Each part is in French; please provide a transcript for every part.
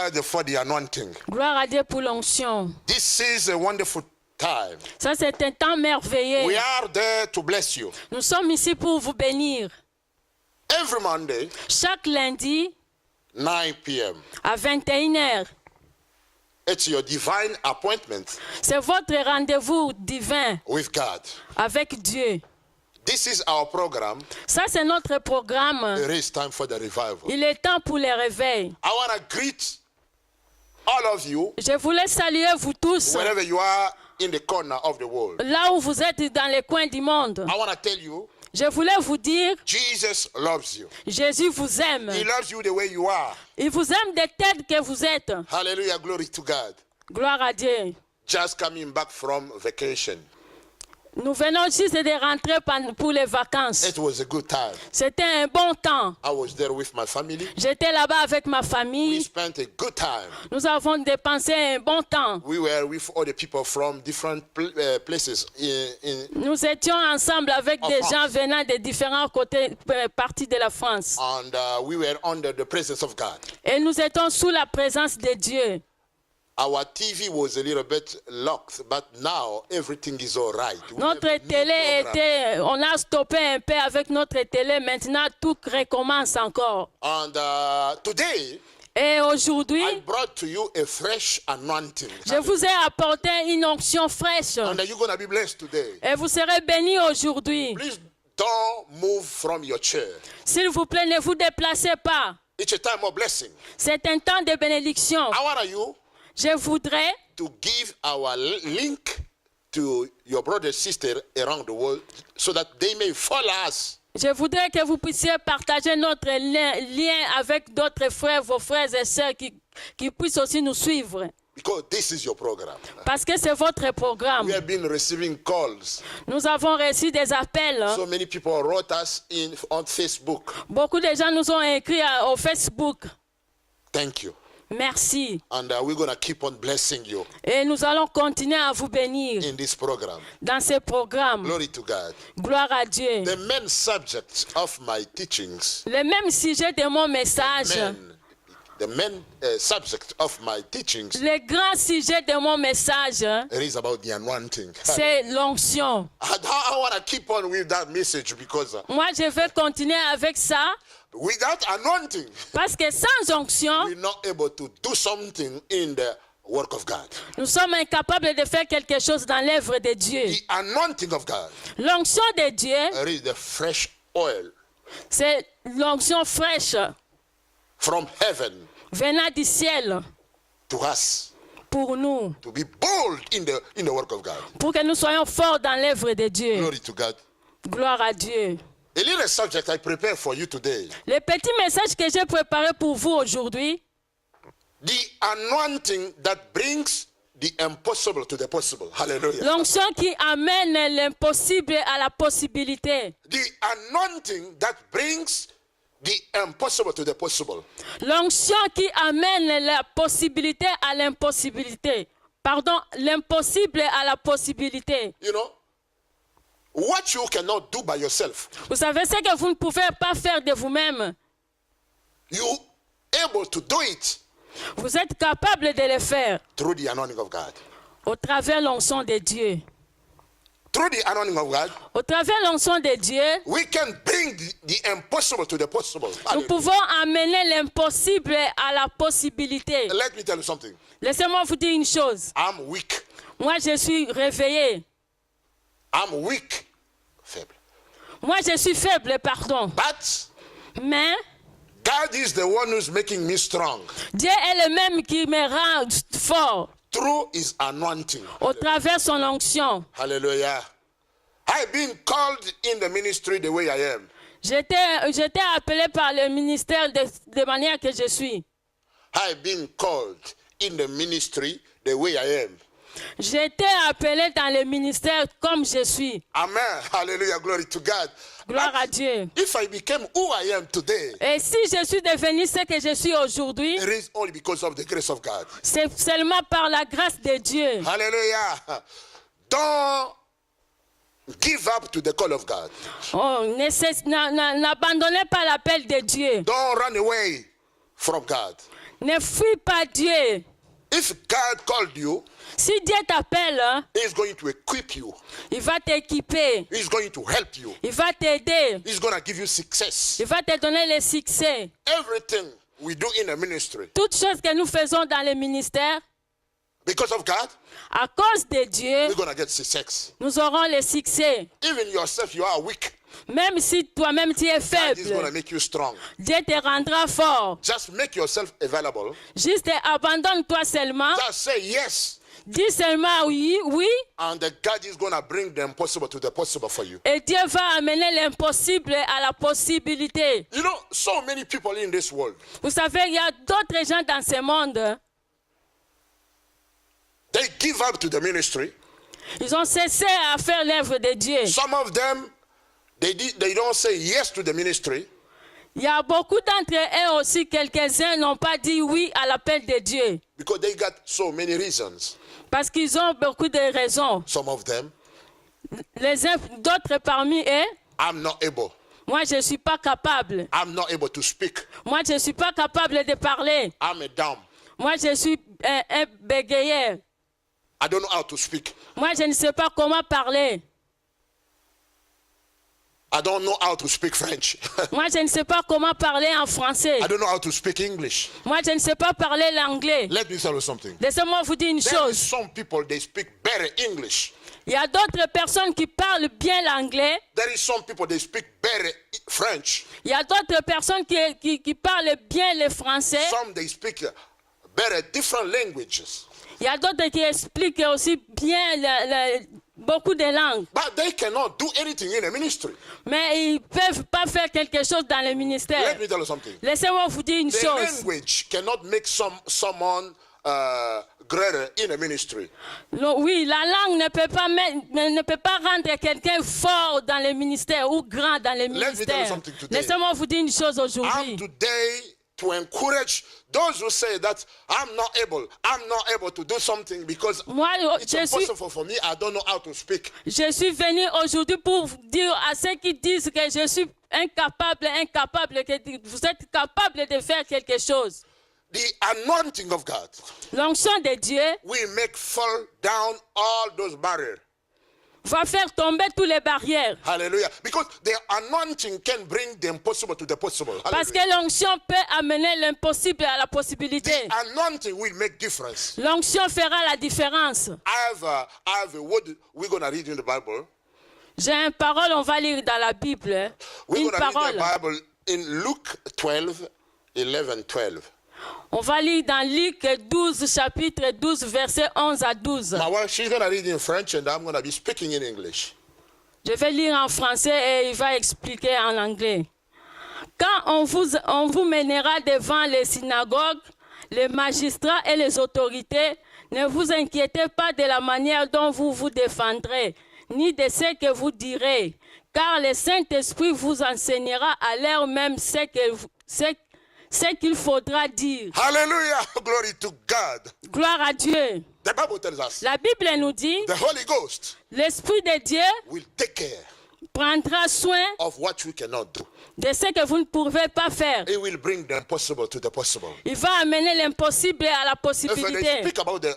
God for the anointing. Gloire à Dieu pour l'onction. This is a wonderful time. Ça, c'est un temps merveilleux. We are there to bless you. Nous sommes ici pour vous bénir. Every Monday, Chaque lundi 9 p.m. à 21h. It's your divine appointment C'est votre rendez-vous divin with God. avec Dieu. This is our program. Ça, c'est notre programme. It is time for the revival. Il est temps pour les réveils. I want to greet all of you, Je voulais saluer vous tous, wherever you are in the corner of the world. là où vous êtes dans les coins du monde. I want to tell you, Je voulais vous dire, Jesus loves you. Jésus vous aime. He loves you the way you are. Il vous aime de tel que vous êtes. Hallelujah, glory to God. Gloire à Dieu. Just coming back from vacation. Nous venons juste de rentrer pour les vacances. It was a good time. C'était un bon temps. I was there with my family. J'étais là-bas avec ma We famille. spent a good time. Nous avons dépensé un bon temps. We were with other people from different places Nous étions ensemble avec des France. gens venant de différents côtés, parties de la France. and we were under the presence of God. Et nous étions sous la présence de Dieu. Our TV was a little bit locked, but now everything is all right. We Notre have a new télé program. était, on a stoppé un peu avec notre télé. Maintenant, tout recommence encore. And today, Et aujourd'hui, I brought to you a fresh anointing. je vous ai apporté une onction fraîche. And you're going to be blessed today. Et vous serez bénis aujourd'hui. Please don't move from your chair. S'il vous plaît, ne vous déplacez pas. It's a time of blessing. C'est un temps de bénédiction. I want you Je voudrais to give our link to your brother sister around the world so that they may follow us. que vous puissiez partager notre lien avec d'autres frères, vos frères et sœurs qui puissent aussi nous suivre. Because this is your program. Parce que c'est votre programme. We have been receiving calls. Nous avons reçu des appels. So many people wrote us on Facebook. Beaucoup de gens nous ont écrit au Facebook. Thank you. Merci. And we're going to keep on blessing you Et nous allons continuer à vous bénir in this program. dans ce programme. Glory to God. Gloire à Dieu. The main subject of my teachings, Le même sujet de mon message. the main subject of my teachings, Le grand sujet de mon message, it is about the anointing. c'est l'onction. I want to keep on with that message because Moi, je vais continuer avec ça without anointing, parce que sans onction, we're not able to do something in the work of God. nous sommes incapables de faire quelque chose dans l'œuvre de Dieu. The anointing of God, L'onction de Dieu, it is the fresh oil c'est l'onction fraîche from heaven venant du ciel to us pour nous, to be bold in the work of God. pour que nous soyons forts dans l'œuvre de Dieu. Glory to God. Gloire à Dieu. A little subject I prepare for you today. Le petit message que j'ai préparé pour vous aujourd'hui, The anointing that brings the impossible to the possible. Hallelujah. l'onction qui amène l'impossible à la possibilité. The anointing that brings the impossible to the possible. L'onction qui amène la possibilité à l'impossibilité. Pardon, l'impossible à la possibilité. You know, what you cannot do by yourself, Vous savez ce que vous ne pouvez pas faire de vous-même. you able to do it Vous êtes capable de le faire through the anointing of God. au travers l'onction de Dieu. Through the anointing of God, Au travers l'onction de Dieu, we can bring the impossible to the possible. nous Hallelujah. pouvons amener l'impossible à la possibilité. Let me tell you something. Laissez-moi vous dire une chose. I'm weak. Moi, je suis réveillé. I'm weak. Faible. Moi, je suis faible, pardon. But Mais God is the one who's making me strong Dieu est le même qui me rend fort through his anointing. au travers son onction. Hallelujah. I've been called in the ministry the way I am. J'étais appelé par le ministère de manière que je suis. I've been called in the ministry the way I am. J'étais appelé dans le ministère comme je suis. Amen. Hallelujah. Glory to God. Gloire à Dieu. If I became who I am today, Et si je suis devenu ce que je suis aujourd'hui, it is only because of the grace of God. c'est seulement par la grâce de Dieu. Hallelujah. Don't give up to the call of God. Oh, n'abandonnez pas l'appel de Dieu. Don't run away from God. Ne fuis pas Dieu. If God called you, Si Dieu t'appelle, hein, He's going to equip you. il va t'équiper. He's going to help you. Il va t'aider. He's going to give you success. Il va te donner le succès. Everything we do in a ministry, Toutes choses que nous faisons dans le ministère, because of God, à cause de Dieu, we're going to get success. nous aurons le succès. Even yourself, you are weak. Même si toi-même tu es God is going to faible, make you strong. Dieu te rendra fort. Just make yourself available. Juste abandonne-toi seulement. Just say yes. Dis seulement oui, oui, And the God is going to bring the impossible to the possible for you. et Dieu va amener l'impossible à la possibilité. You know, so many people in this world, Vous savez, il y a d'autres gens dans ce monde. they give up to the ministry. Ils ont cessé à faire l'œuvre de Dieu. Some of them, they don't say yes to the ministry Il y a beaucoup d'entre eux aussi, quelques-uns n'ont pas dit oui à l'appel de Dieu. because they got so many reasons. Parce qu'ils ont beaucoup de raisons. Some of them, D'autres parmi eux, I'm not able. moi je ne suis pas capable. I'm not able to speak. Moi je ne suis pas capable de parler. I'm a dumb. Moi je suis un bégayeur. I don't know how to speak. Moi je ne sais pas comment parler. I don't know how to speak French. Moi je ne sais pas comment parler en français. I don't know how to speak English. Moi je ne sais pas parler l'anglais. Let me tell you something. Laissez-moi vous dire une There is chose. some people, they speak better English. Il y a d'autres personnes qui parlent bien l'anglais. There is some people, they speak better French. Il y a d'autres personnes qui parlent bien le français. Some, they speak better different languages. Il y a d'autres qui expliquent aussi bien beaucoup de langues. But they cannot do anything in a ministry. Mais ils ne peuvent pas faire quelque chose dans le ministère. Let me tell you something. Laissez-moi vous dire une The chose. language cannot make someone greater in a ministry. Oui, la langue ne peut pas rendre quelqu'un fort dans le ministère ou grand dans le me tell you ministère. something today. Laissez-moi vous dire une chose I'm aujourd'hui. today to encourage those who say that I'm not able to do something because Moi, it's impossible for me. I don't know how to speak. je suis venu aujourd'hui pour dire à ceux qui disent que je suis incapable, que vous êtes capable de faire quelque chose. The anointing of God L'onction de Dieu will make fall down all those barriers. va faire tomber toutes les barrières. Hallelujah. Because the anointing can bring the impossible to the possible. Parce que Hallelujah. l'onction peut amener l'impossible à la possibilité. The anointing will make difference. L'onction fera la différence. I have a word we're going to read in the Bible. J'ai une parole, on va lire dans la Bible. We're Une going to read parole. the Bible in Luke 12, 11, 12. On va lire dans Luc 12, chapitre 12, verset 11 à 12. My wife, she's going to read in French and I'm going to be speaking in English. Je vais lire en français et il va expliquer en anglais. Quand on vous mènera devant les synagogues, les magistrats et les autorités, ne vous inquiétez pas de la manière dont vous vous défendrez, ni de ce que vous direz, car le Saint-Esprit vous enseignera à l'heure même ce qu'il faudra dire. Hallelujah. Glory to God. Gloire à Dieu. The Bible tells us La Bible nous dit, the Holy Ghost l'Esprit de Dieu will take care prendra soin of what we cannot do. de ce que vous ne pouvez pas faire. It will bring the impossible to the possible. Il va amener l'impossible à la If they possibilité. speak about the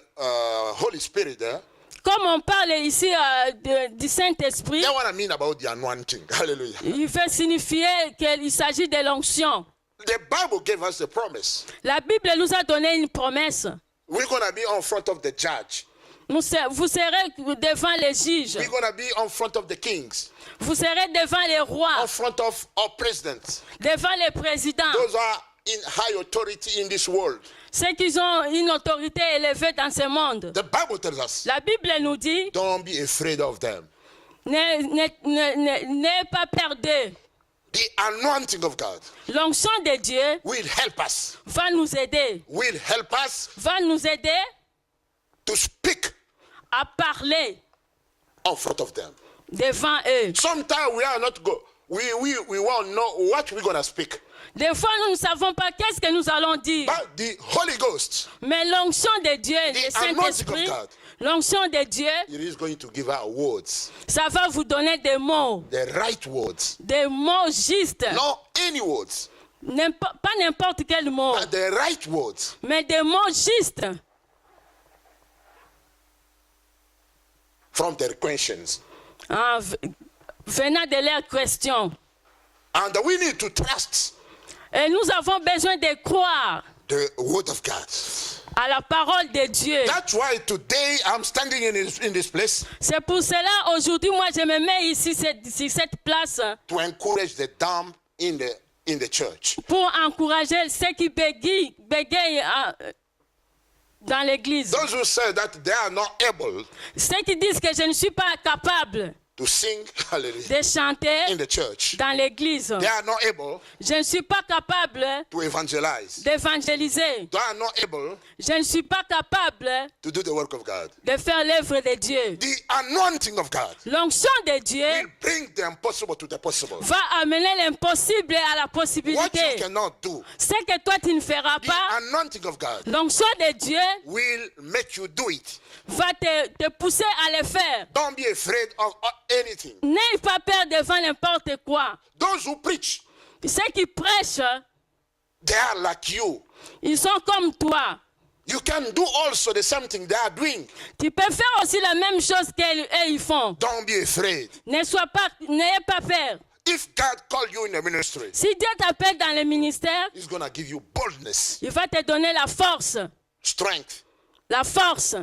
Holy Spirit there, Comme on parle ici du Saint-Esprit, they want to mean about the anointing. Hallelujah. il veut signifier qu'il s'agit de l'onction. The Bible gave us a promise. La Bible nous a donné une promesse. We're going to be in front of the judge. Vous serez devant les juges. We're going to be in front of the kings, Vous serez devant les rois, in front of our presidents. devant les présidents. Those are in high authority in this world. Ceux qui ont une autorité élevée dans ce monde. The Bible tells us, La Bible nous dit, don't be afraid of them. n'aie pas peur d'eux. The anointing of God L'onction de Dieu will help us, va nous aider. Va nous aider to speak à parler in front of them. devant eux. Sometimes we are not go. We won't know what we're going to speak. Des fois, nous ne savons pas qu'est-ce que nous allons dire. But the Holy Ghost, Mais l'onction de Dieu, the le Saint-Esprit, anointing of God, l'onction de Dieu, it is going to give out words, ça va vous donner des mots the right words, justes. not any words. Pas n'importe quel mot, but the right words. mais des mots justes From their questions. venant de leurs questions. And we need to trust Et nous avons besoin de croire the word of God. à la parole de Dieu. That's why today I'm standing in this place C'est pour cela, aujourd'hui, moi, je me mets ici, sur cette place, to encourage the dumb in the church. pour encourager ceux qui bégayent dans l'église. Those who say that they are not able Ceux qui disent que je ne suis pas capable to sing, hallelujah, de chanter in the church. dans l'église. They are not able Je ne suis pas capable to evangelize. d'évangéliser. They are not able Je ne suis pas capable to do the work of God. de faire l'œuvre de Dieu. The anointing of God L'onction de Dieu will bring the impossible to the possible. va amener l'impossible à la What possibilité. you cannot do, Ce que toi tu ne feras the pas, anointing of God l'onction de Dieu will make you do it. va te pousser à le faire. Don't be afraid of anything. N'aie pas peur devant n'importe quoi. Those who preach, Ceux qui prêchent, they are like you. ils sont comme toi. You can do also the same thing they are doing. Tu peux faire aussi la même chose qu'eux ils font. Don't be afraid. N'ayez pas peur. If God called you in the ministry, Si Dieu t'appelle dans le ministère, He's going to give you boldness, il va te donner la force. strength, La force,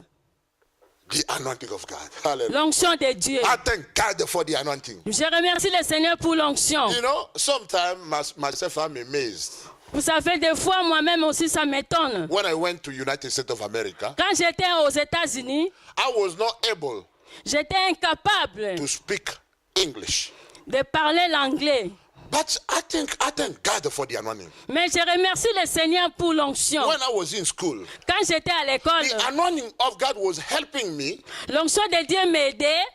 the anointing of God. Hallelujah. l'onction de Dieu. I thank God for the anointing. Je remercie le Seigneur pour l'onction. You know, sometimes myself I'm amazed. Vous savez, des fois, moi-même aussi, ça m'étonne. When I went to United States of America, Quand j'étais aux États-Unis, I was not able j'étais incapable to speak English. de parler l'anglais. But I thank God for the anointing. Mais je remercie le Seigneur pour l'onction. When I was in school, Quand j'étais à l'école, the anointing of God was helping me l'onction de Dieu m'aidait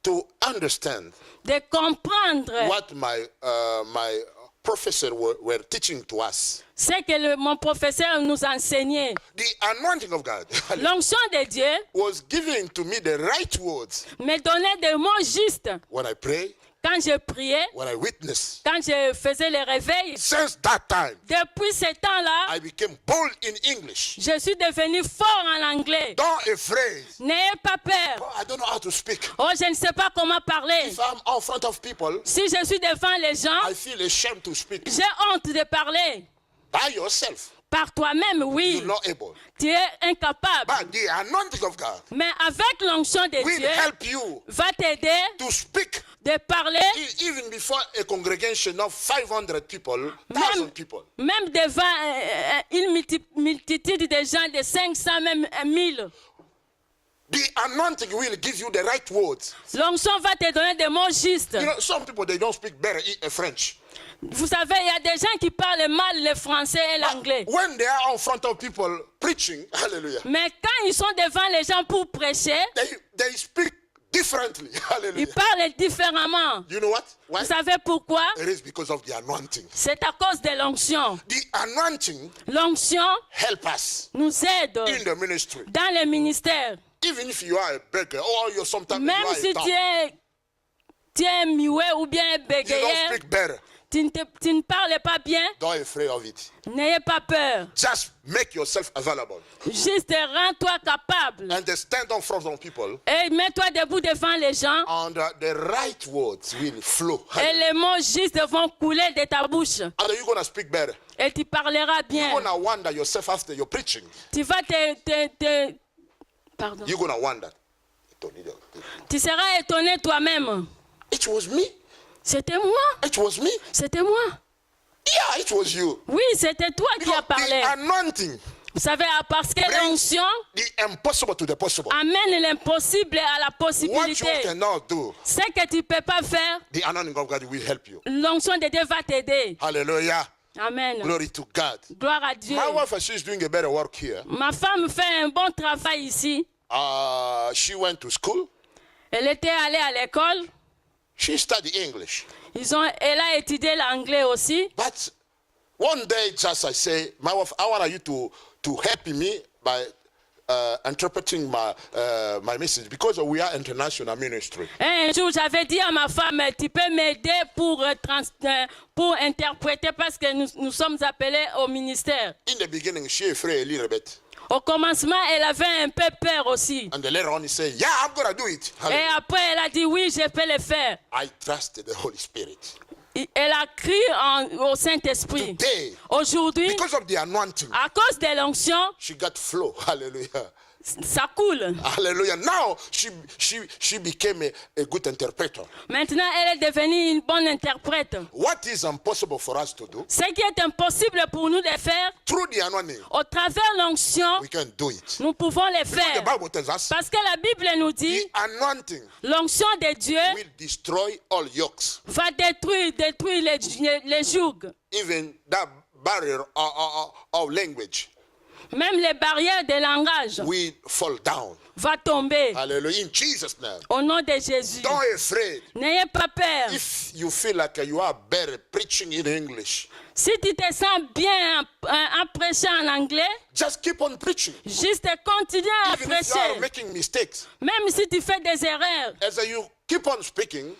to understand de comprendre what my professor were teaching to us. ce que mon professeur nous enseignait. The anointing of God L'onction de Dieu was giving to me the right words me donnait des mots justes when I pray, quand je priais, when I witness. quand je faisais le réveil. Since that time, Depuis ce temps-là, I became bold in English. je suis devenu fort en anglais. Don't afraid. N'ayez pas peur. Oh, I don't know how to speak. Oh, je ne sais pas comment parler. If I'm in front of people, Si je suis devant les gens, I feel ashamed to speak. j'ai honte de parler. By yourself, Par toi-même, oui, you're not able. tu es incapable. But the anointing of God Mais avec l'onction de will Dieu, help you va t'aider to speak de parler even before a congregation of 500 people, 1,000 people. même devant une multitude de gens de 500, même 1000. The anointing will give you the right words. L'onction va te donner des mots justes. You know, some people, they don't speak better French. Vous savez, il y a des gens qui parlent mal le français et l'anglais. When they are in front of people preaching, hallelujah, Mais quand ils sont devant les gens pour prêcher, they speak differently. Hallelujah. ils parlent différemment. You know what? Why? Vous savez pourquoi? It is because of the anointing. C'est à cause de l'onction. The anointing L'onction help us nous aide in the ministry. dans le ministère. Even if you are a beggar or you're sometimes you Même are si a dumb, tu es muet ou bien you don't bégayeur, speak better. tu ne parles pas bien, Don't be afraid of it. n'ayez pas peur. Just make yourself available Juste rends-toi capable. and stand in front of people, Et mets-toi debout devant les gens. and the right words will flow. Et les mots justes vont couler de ta bouche. And you're going to speak better. Et tu parleras You're bien. going to wonder yourself after you're preaching. Tu vas Pardon. You're going to wonder. Tu seras étonné toi-même. It was me. C'était moi. It was me. C'était moi. Yeah, it was you. Oui, c'était toi qui as Because parlé. the anointing Vous savez, parce que brings l'onction the impossible to the possible. amène l'impossible à la What you possibilité. cannot do, Ce que tu ne peux pas faire, the anointing of God will help you. l'onction de Dieu va t'aider. Hallelujah. Amen. Glory to God. Gloire à Dieu. My wife, she's doing a better work here. Ma femme fait un bon travail ici. She went to school. Elle était allée à l'école. She studied English. Elle a étudié l'anglais aussi. But one day, just I say, my wife, I want you to help me by interpreting my message because we are international ministry. Un jour, j'avais dit à ma femme, tu peux m'aider pour interpréter parce que nous sommes appelés au ministère. In the beginning, she afraid a little bit. Au commencement, elle avait un peu peur aussi. And then later on, he said, yeah, I'm going to do it. Et après, elle a dit, oui, je peux le faire. I trusted the Holy Spirit. Elle a crié au Saint-Esprit. Today, Aujourd'hui, because of the anointing, à cause de l'onction, she got flow. Hallelujah. ça coule. Hallelujah. Now she became a good interpreter. Maintenant, elle est devenue une bonne interprète. What is impossible for us to do, Ce qui est impossible pour nous de faire, through the anointing, au travers l'onction, we can do it. nous pouvons le The faire. Bible tells us Parce que la Bible nous dit, the anointing l'onction de Dieu will destroy all yokes, va détruire les jougs, even that barrier of language même les barrières de langage will fall down. va tomber. Hallelujah. In Jesus' name. Au nom de Jésus. Don't be afraid. N'ayez pas peur. If you feel like you are better preaching in English, Si tu te sens bien en prêchant en anglais, just keep on preaching. juste continue à Even if you are prêcher. making mistakes, Même si tu fais des erreurs, as you keep on speaking,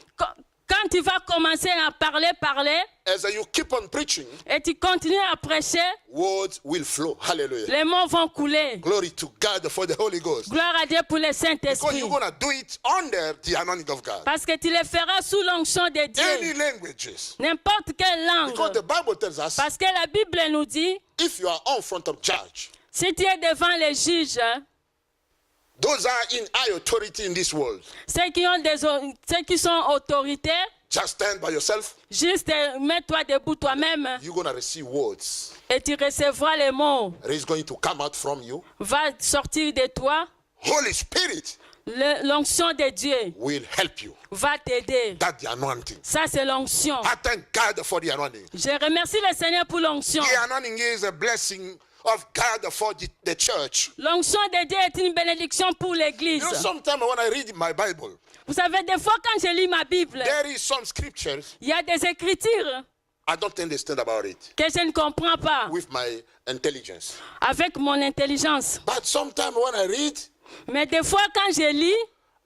quand tu vas commencer à parler, as you keep on preaching, et tu continues à prêcher, words will flow. Hallelujah. les mots vont couler. Glory to God for the Holy Ghost. Gloire à Dieu pour le Because Saint-Esprit. you're going to do it under the anointing of God. Parce que tu le feras sous l'onction de Any Dieu. languages. N'importe quelle Because the langue. Bible tells us, Parce que la Bible nous dit, if you are on front of judge, si tu es devant les juges, those are in high authority in this world. ceux qui sont autoritaires, Just stand by yourself. juste mets-toi debout toi-même You're going to receive words. et tu recevras les mots. That is going to come out from you. Va sortir de toi. Holy Spirit L'onction de Dieu will help you. va t'aider. That's the anointing. Ça, c'est l'onction. I thank God for the anointing. Je remercie le Seigneur pour l'onction. The anointing is a blessing of God for the church. L'onction de Dieu est une bénédiction pour l'Église. You know, sometimes when I read my Bible, Vous savez, des fois, quand je lis ma Bible, there is some scriptures il y a des écritures I don't understand about it que je ne comprends pas with my intelligence. avec mon intelligence. But sometimes when I read, Mais des fois, quand je lis,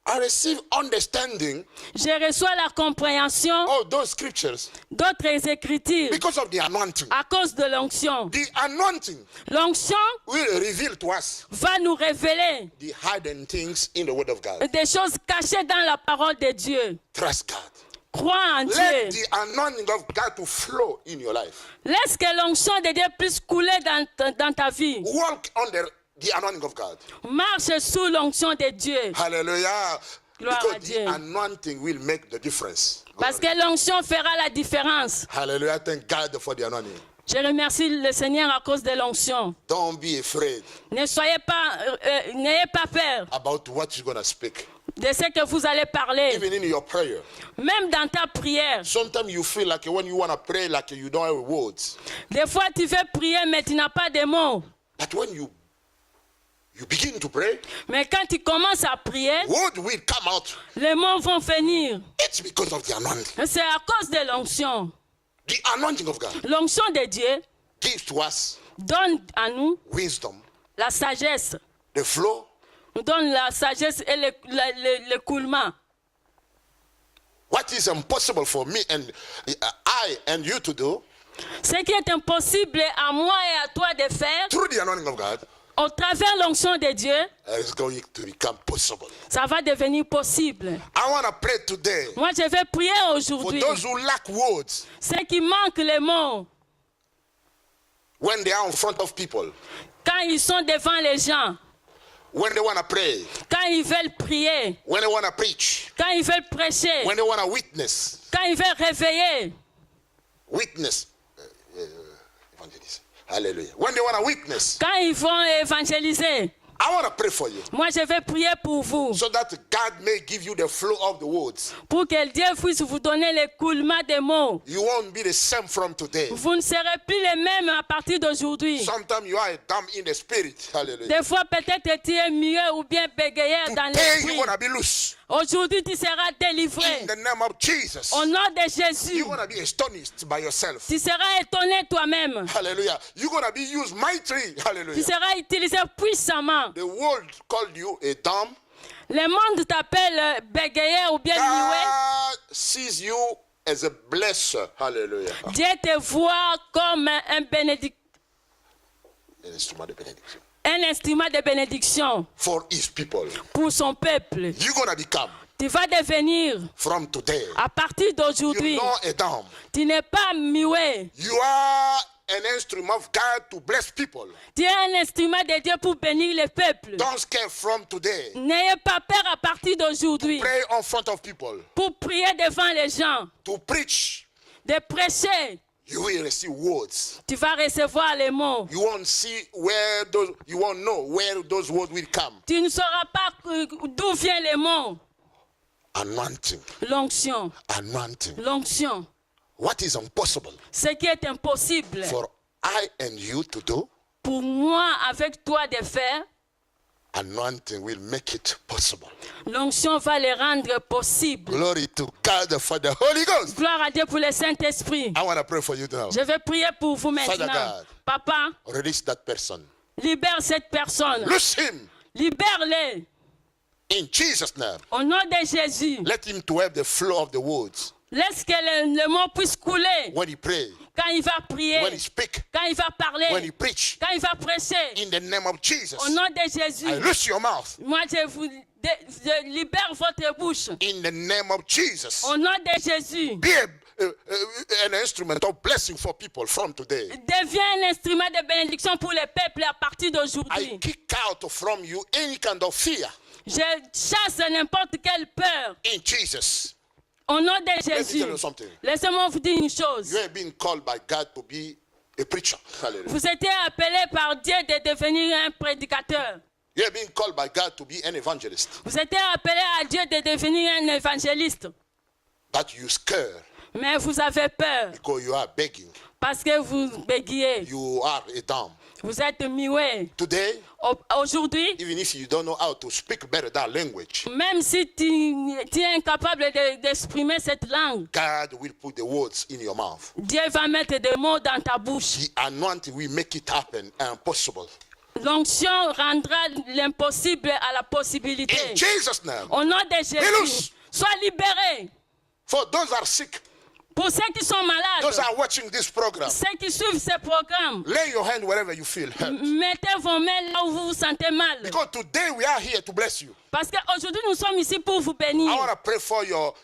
I receive understanding je reçois la compréhension of those scriptures d'autres écritures because of the anointing. à cause de l'onction. The anointing L'onction will reveal to us va nous révéler the hidden things in the Word of God. des choses cachées dans la parole de Dieu. Trust God. Crois en Let Dieu. the anointing of God to flow in your life. Laisse que l'onction de Dieu puisse couler dans ta vie. Walk under the anointing of God. Marche sous l'onction de Dieu. Hallelujah. Gloire à Because Dieu. the anointing will make the difference. Parce que l'onction fera la différence. Hallelujah. Thank God for the anointing. Je remercie le Seigneur à cause de l'onction. Don't be afraid N'ayez pas peur about what you're going to speak. de ce que vous allez parler. Even in your prayer. Même dans ta prière. Sometimes you feel like when you want to pray, like you don't have words. Des fois, tu veux prier, mais tu n'as pas de mots. But when you begin to pray, Mais quand tu commences à prier, words will come out. les mots vont venir. It's because of the anointing. C'est à cause de l'onction. The anointing of God L'onction de Dieu gives to us donne à nous wisdom, la sagesse. the flow, Nous donne la sagesse et l'écoulement. what is impossible for me and I and you to do Ce qui est impossible à moi et à toi de faire, through the anointing of God au travers l'onction de Dieu, is going to become possible. ça va devenir possible. I want to pray today Moi, je vais prier for aujourd'hui. those who lack words Ceux qui manquent les mots, when they are in front of people, quand ils sont devant les gens, when they want to pray, quand ils veulent prier, when they want to preach, quand ils veulent prêcher, when they want to witness, quand ils veulent réveiller, witness, evangelist. Hallelujah. When they want to witness, quand ils vont évangéliser. I want to pray for you Moi, je vais prier pour vous, so that God may give you the flow of the words. pour que Dieu puisse vous donner l'écoulement des mots. You won't be the same from today. Vous ne serez plus les mêmes à partir d'aujourd'hui. Sometimes you are dumb in the spirit. Hallelujah. Des fois, peut-être tu es mieux ou bien bégayeur dans Today you're l'esprit. going to be loose. Aujourd'hui, tu seras délivré. In the name of Jesus. Au nom de Jésus, You're going to be astonished by yourself. tu seras étonné toi-même. Hallelujah. You're going to be used mightily. Tu Hallelujah. seras utilisé puissamment. The world called you a dumb. Le monde t'appelle bégayeur ou bien muet. God sees you as a blesser. Hallelujah. Dieu te voit comme un An instrument instrument de bénédiction de bénédiction for his people. pour son peuple. You're going to become, Tu vas devenir, from today, à partir d'aujourd'hui, you're not a dumb. tu n'es pas muet. You are an instrument of God to bless people. Tu es un instrument de Dieu pour bénir le peuple. Don't scare from today. N'ayez pas peur à partir d'aujourd'hui Pray in front of people. pour prier devant les gens, To preach, de prêcher. you will receive words. Tu vas recevoir les mots. You won't see where those, you won't know where those words will come. Tu ne sauras pas d'où viennent les mots. Anointing, L'onction, anointing. l'onction. What is impossible Ce qui est impossible for I and you to do, pour moi avec toi de faire, anointing will make it possible. l'onction va les rendre possibles. Glory to God for the Holy Ghost. Gloire à Dieu pour le Saint-Esprit. I want to pray for you now. Je vais prier pour vous Father maintenant. God. Papa, Release that person. libère cette personne. Loose him Libère-les. in Jesus' name. Au nom de Jésus. Let him to have the flow of the words Laisse que le mot puisse couler when he pray, quand il va prier, when he speak, quand il va when parler, he preach. quand il va prêcher. In the name of Jesus, Au nom de Jésus. I loose your mouth. Moi, je libère votre bouche. In the name of Jesus, Au nom de Jésus. be an instrument of blessing for people from today. Deviens un instrument de bénédiction pour les peuples à partir I d'aujourd'hui. kick out from you any kind of fear Je chasse n'importe quelle peur. in Jesus. Au nom de Let me Jésus. tell you something. Laissez-moi vous dire une chose. You have been called by God to be a preacher. Hallelujah. Vous étiez appelé par Dieu de devenir un prédicateur. You have been called by God to be an evangelist. Vous étiez appelé à Dieu de devenir un évangéliste. But you scare Mais vous avez peur because you are begging. parce que vous bégayez. You are a dumb. Vous êtes muet. Today, Aujourd'hui, even if you don't know how to speak better that language, même si tu es incapable d'exprimer cette langue, God will put the words in your mouth. Dieu va mettre des mots dans ta bouche. The anointing will make it happen and possible. L'onction rendra l'impossible à la possibilité. In Jesus' name. Au nom de Jésus, sois libéré. For those who are sick, Pour ceux qui sont malades, those who are watching this program, ceux qui suivent ce programme, lay your hand wherever you feel hurt. mettez vos mains là où vous vous sentez mal. Because today we are here to bless you. Parce qu'aujourd'hui, nous sommes ici pour vous bénir. I want to pray for your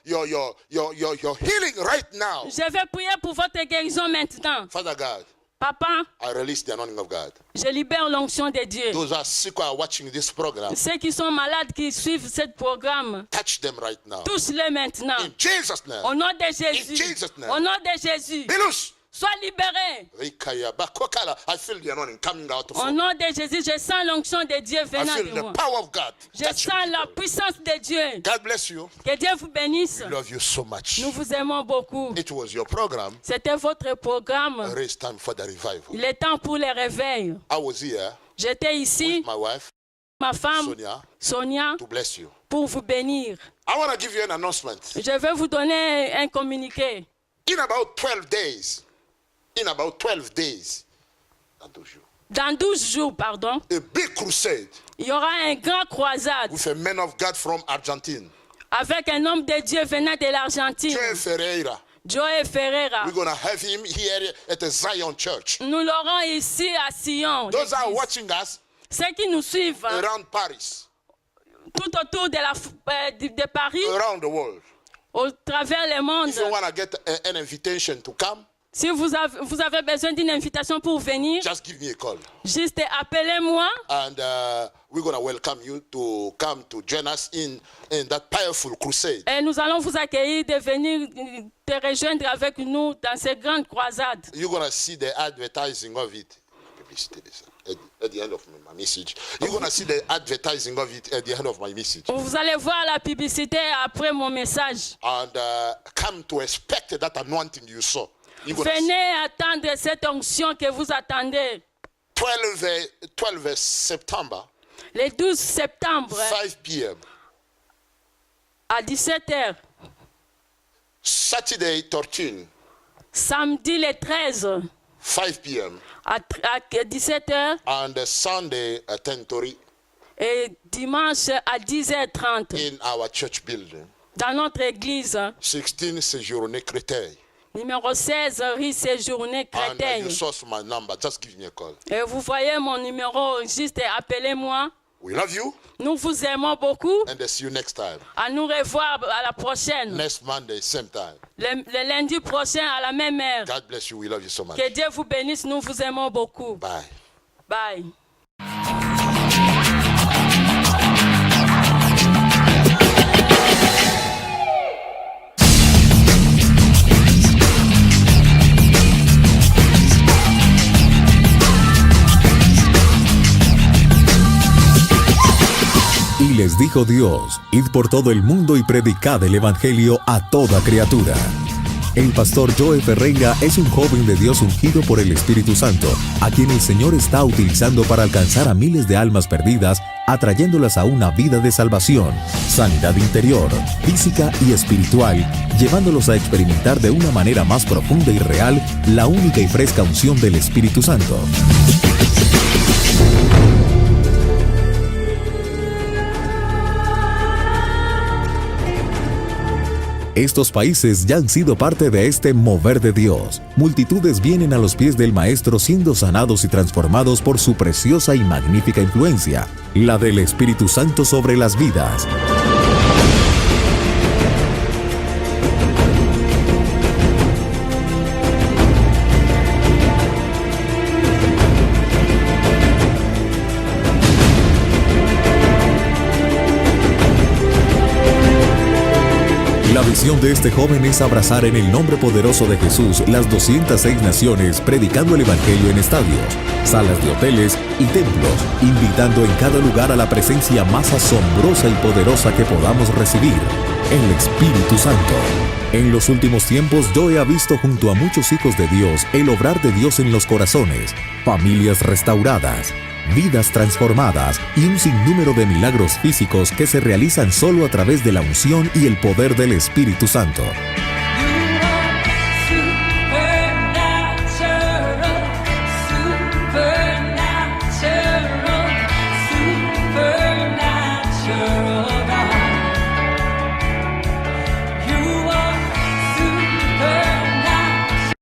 healing right now. Je vais prier pour votre guérison maintenant. Father God, Papa, I release the anointing of God. je libère l'onction de Dieu. Those who are sick who are watching this program, Ceux qui sont malades, qui suivent ce programme, touch them right now. touche-les maintenant. In Jesus' name. Au nom de In Jésus. Jesus' name. Au nom de Jésus. Be loose. Sois libéré. I feel the anointing coming out of Au you. nom de Jésus, je sens l'onction de Dieu I venant feel de the moi. power of God. Je touching sens la people. puissance de Dieu. God bless you. Que Dieu vous bénisse. I love you so much. Nous vous aimons beaucoup. It was your program. C'était votre programme. Raise time for the revival. Il est temps pour les réveils. I was here J'étais ici, with my wife, ma femme, Sonia, Sonia, to bless you. pour vous bénir. I want to give you an announcement. Je vais vous donner un communiqué. In about 12 days, Dans 12 jours, pardon, a big crusade il y aura un grand croisade with a man of God from Argentine, avec un homme de Dieu venant de l'Argentine, Joe Ferreira. Joe Ferreira. We're going to have him here at the Zion Church. Nous l'aurons ici à Sion. Those are l'église. watching us Ceux qui nous suivent around Paris, tout autour de Paris, around the world. au travers le monde. If you want to get an invitation to come, Si vous avez besoin d'une invitation pour venir, just give me a call. juste appelez-moi. And we're going to welcome you to come to join us in that powerful crusade. Et nous allons vous accueillir de venir te rejoindre avec nous dans cette grande croisade. You're going to see the advertising of it. At the end of my message. You're going to see the advertising of it at the end of my message. Vous allez voir la publicité après mon message. And come to expect that anointing you saw. You're gonna see Venez attendre cette onction que vous attendez. 12 September, Le 12 septembre, 5 p.m. à 17h. Saturday 13, Samedi le 13 5 p.m. à 17h. and Sunday 10:30 Et dimanche à 10h30 in our church building. dans notre église. 16 Séjourné Créteil. Numéro 16, rue Séjourné And Créteil. you source my number. Just give me a call. Et vous voyez mon numéro, juste appelez-moi. We love you Nous vous aimons beaucoup. and see you next time. À nous revoir à la prochaine. Next Monday, same time. Le lundi prochain à la même heure. God bless you. We love you so much. Que Dieu vous bénisse, nous vous aimons beaucoup. Bye. Bye. Y les dijo Dios, id por todo el mundo y predicad el evangelio a toda criatura. El pastor Joe Ferreira es un joven de Dios ungido por el Espíritu Santo, a quien el Señor está utilizando para alcanzar a miles de almas perdidas, atrayéndolas a una vida de salvación, sanidad interior, física y espiritual, llevándolos a experimentar de una manera más profunda y real la única y fresca unción del Espíritu Santo. Estos países ya han sido parte de este mover de Dios. Multitudes vienen a los pies del Maestro siendo sanados y transformados por su preciosa y magnífica influencia, la del Espíritu Santo sobre las vidas. La visión de este joven es abrazar en el nombre poderoso de Jesús las 206 naciones, predicando el Evangelio en estadios, salas de hoteles y templos, invitando en cada lugar a la presencia más asombrosa y poderosa que podamos recibir, el Espíritu Santo. En los últimos tiempos yo he visto junto a muchos hijos de Dios el obrar de Dios en los corazones, familias restauradas, vidas transformadas y un sinnúmero de milagros físicos que se realizan solo a través de la unción y el poder del Espíritu Santo.